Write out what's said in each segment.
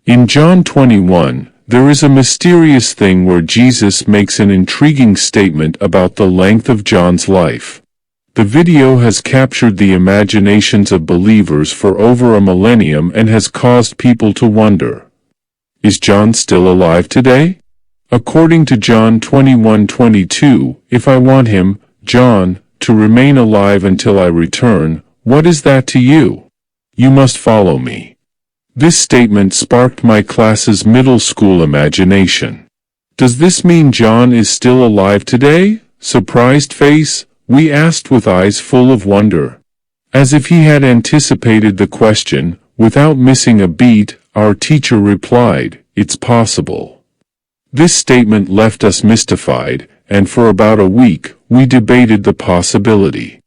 In John 21, there is a mysterious thing where Jesus makes an intriguing statement about the length of John's life. The video has captured the imaginations of believers for over a millennium and has caused people to wonder. Is John still alive today? According to John 21:22, if I want him, John, to remain alive until I return, what is that to you? You must follow me. This statement sparked my class's middle school imagination. Does this mean John is still alive today? Surprised face, we asked with eyes full of wonder. As if he had anticipated the question, without missing a beat, our teacher replied, "It's possible." This statement left us mystified, and for about a week, we debated the possibility.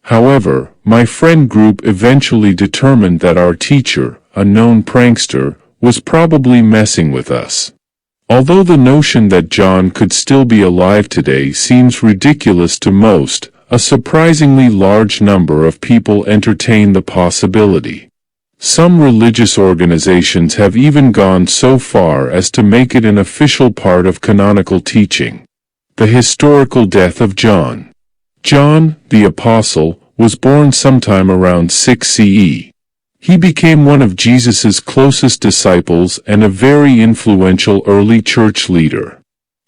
However, my friend group eventually determined that our teacher, a known prankster, was probably messing with us. Although the notion that John could still be alive today seems ridiculous to most, a surprisingly large number of people entertain the possibility. Some religious organizations have even gone so far as to make it an official part of canonical teaching. The historical death of John. John, the Apostle, was born sometime around 6 CE. He became one of Jesus's closest disciples and a very influential early church leader.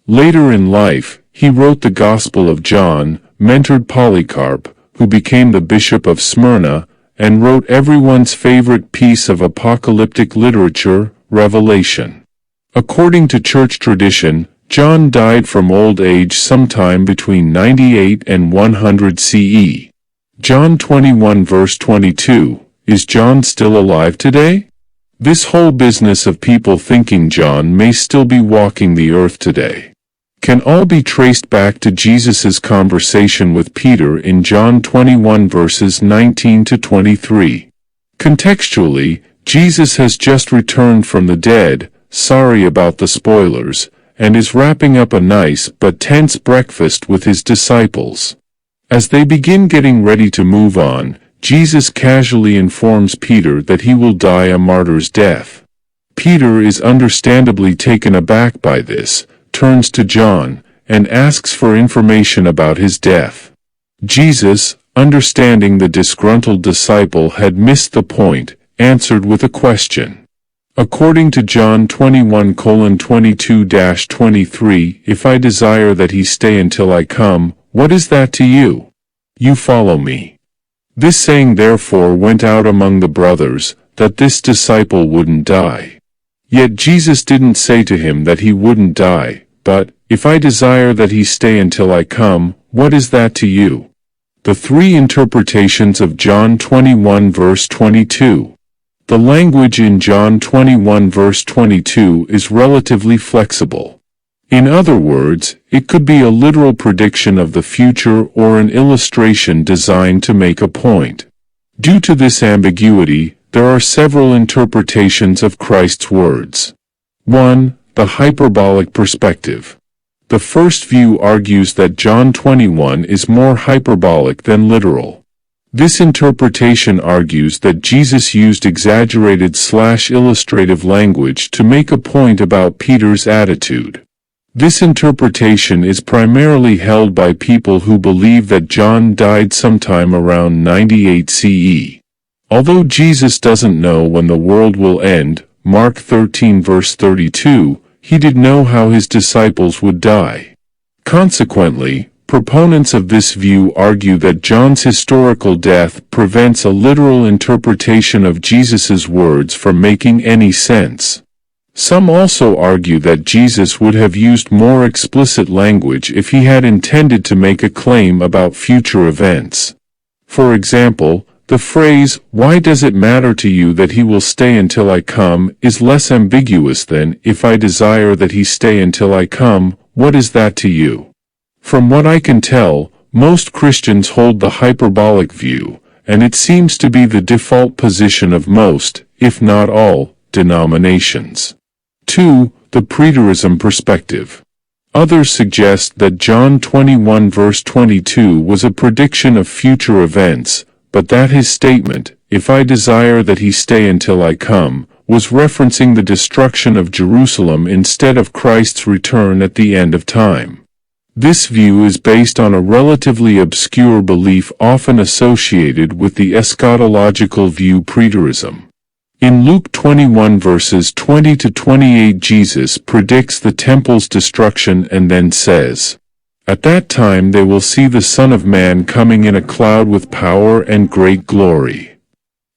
Later in life, he wrote the Gospel of John, mentored Polycarp, who became the Bishop of Smyrna, and wrote everyone's favorite piece of apocalyptic literature, Revelation. According to church tradition, John died from old age sometime between 98 and 100 CE. John 21 verse 22. Is John still alive today? This whole business of people thinking John may still be walking the earth today can all be traced back to Jesus' conversation with Peter in John 21 verses 19 to 23. Contextually, Jesus has just returned from the dead, sorry about the spoilers, and is wrapping up a nice but tense breakfast with his disciples. As they begin getting ready to move on, Jesus casually informs Peter that he will die a martyr's death. Peter is understandably taken aback by this, turns to John, and asks for information about his death. Jesus, understanding the disgruntled disciple had missed the point, answered with a question. According to John 21:22-23, if I desire that he stay until I come, what is that to you? You follow me. This saying therefore went out among the brothers, that this disciple wouldn't die. Yet Jesus didn't say to him that he wouldn't die, but, if I desire that he stay until I come, what is that to you? The three interpretations of John 21 verse 22. The language in John 21 verse 22 is relatively flexible. In other words, it could be a literal prediction of the future or an illustration designed to make a point. Due to this ambiguity, there are several interpretations of Christ's words. 1. The hyperbolic perspective. The first view argues that John 21 is more hyperbolic than literal. This interpretation argues that Jesus used exaggerated/illustrative language to make a point about Peter's attitude. This interpretation is primarily held by people who believe that John died sometime around 98 CE. Although Jesus doesn't know when the world will end, Mark 13 verse 32, he did know how his disciples would die. Consequently, proponents of this view argue that John's historical death prevents a literal interpretation of Jesus' words from making any sense. Some also argue that Jesus would have used more explicit language if he had intended to make a claim about future events. For example, the phrase, "Why does it matter to you that he will stay until I come?" is less ambiguous than, "If I desire that he stay until I come, what is that to you?" From what I can tell, most Christians hold the hyperbolic view, and it seems to be the default position of most, if not all, denominations. 2. The preterism perspective. Others suggest that John 21 verse 22 was a prediction of future events, but that his statement, "If I desire that he stay until I come," was referencing the destruction of Jerusalem instead of Christ's return at the end of time. This view is based on a relatively obscure belief often associated with the eschatological view preterism. In Luke 21 verses 20 to 28, Jesus predicts the temple's destruction and then says, "At that time they will see the Son of Man coming in a cloud with power and great glory."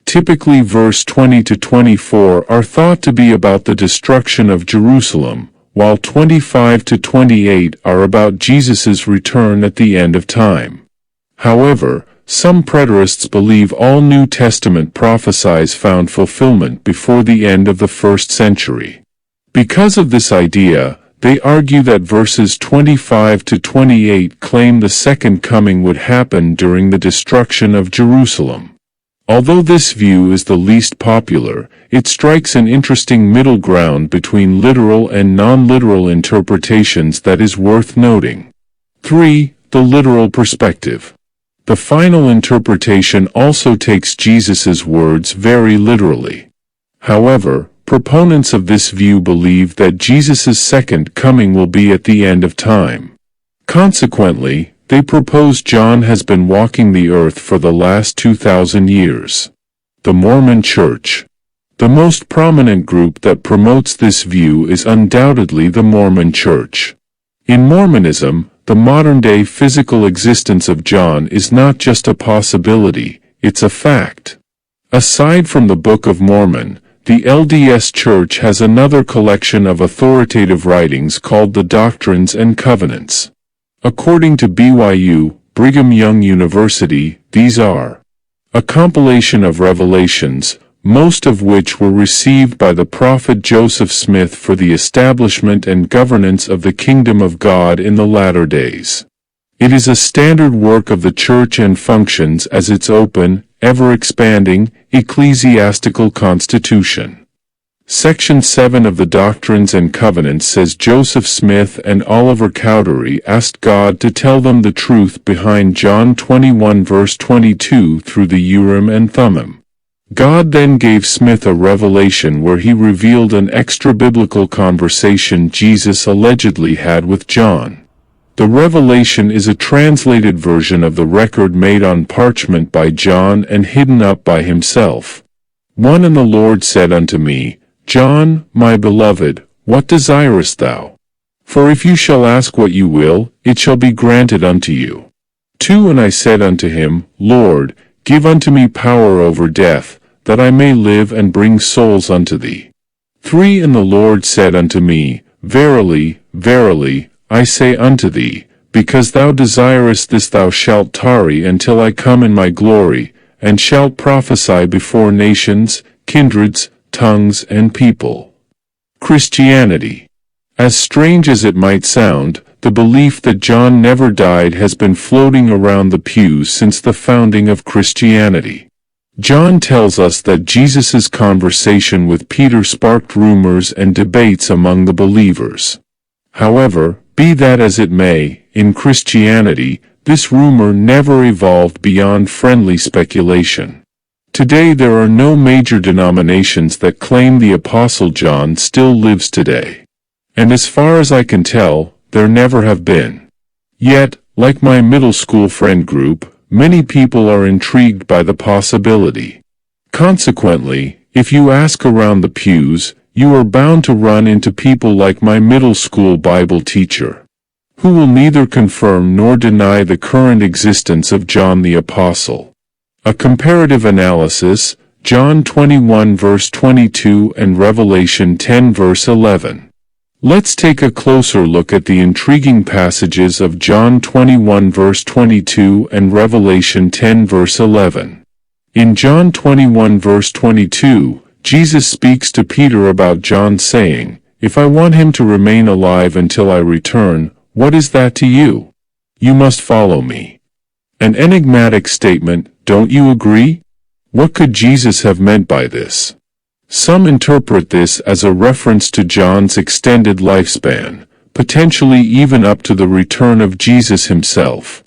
Typically verse 20 to 24 are thought to be about the destruction of Jerusalem, while 25 to 28 are about Jesus' return at the end of time. However, some preterists believe all New Testament prophecies found fulfillment before the end of the 1st century. Because of this idea, they argue that verses 25 to 28 claim the second coming would happen during the destruction of Jerusalem. Although this view is the least popular, it strikes an interesting middle ground between literal and non-literal interpretations that is worth noting. 3. The literal perspective. The final interpretation also takes Jesus' words very literally. However, proponents of this view believe that Jesus' second coming will be at the end of time. Consequently, they propose John has been walking the earth for the last 2,000 years. The Mormon Church. The most prominent group that promotes this view is undoubtedly the Mormon Church. In Mormonism, the modern-day physical existence of John is not just a possibility, it's a fact. Aside from the Book of Mormon, the LDS Church has another collection of authoritative writings called the Doctrines and Covenants. According to BYU, Brigham Young University, these are a compilation of revelations, most of which were received by the prophet Joseph Smith for the establishment and governance of the kingdom of God in the latter days. It is a standard work of the Church and functions as its open, ever-expanding, ecclesiastical constitution. Section 7 of the Doctrines and Covenants says Joseph Smith and Oliver Cowdery asked God to tell them the truth behind John 21 verse 22 through the Urim and Thummim. God then gave Smith a revelation where he revealed an extra-biblical conversation Jesus allegedly had with John. The revelation is a translated version of the record made on parchment by John and hidden up by himself. 1 And the Lord said unto me, John, my beloved, what desirest thou? For if you shall ask what you will, it shall be granted unto you. 2 And I said unto him, Lord, give unto me power over death, that I may live and bring souls unto thee. 3 And the Lord said unto me, Verily, verily, I say unto thee, because thou desirest this thou shalt tarry until I come in my glory, and shalt prophesy before nations, kindreds, tongues and people. Christianity. As strange as it might sound, the belief that John never died has been floating around the pews since the founding of Christianity. John tells us that Jesus' conversation with Peter sparked rumors and debates among the believers. However, be that as it may, in Christianity, this rumor never evolved beyond friendly speculation. Today there are no major denominations that claim the Apostle John still lives today. And as far as I can tell, there never have been. Yet, like my middle school friend group, many people are intrigued by the possibility. Consequently, if you ask around the pews, you are bound to run into people like my middle school Bible teacher, who will neither confirm nor deny the current existence of John the Apostle. A comparative analysis, John 21 verse 22 and Revelation 10 verse 11. Let's take a closer look at the intriguing passages of John 21 verse 22 and Revelation 10 verse 11. In John 21 verse 22, Jesus speaks to Peter about John saying, If I want him to remain alive until I return, what is that to you? You must follow me. An enigmatic statement, don't you agree? What could Jesus have meant by this? Some interpret this as a reference to John's extended lifespan, potentially even up to the return of Jesus himself.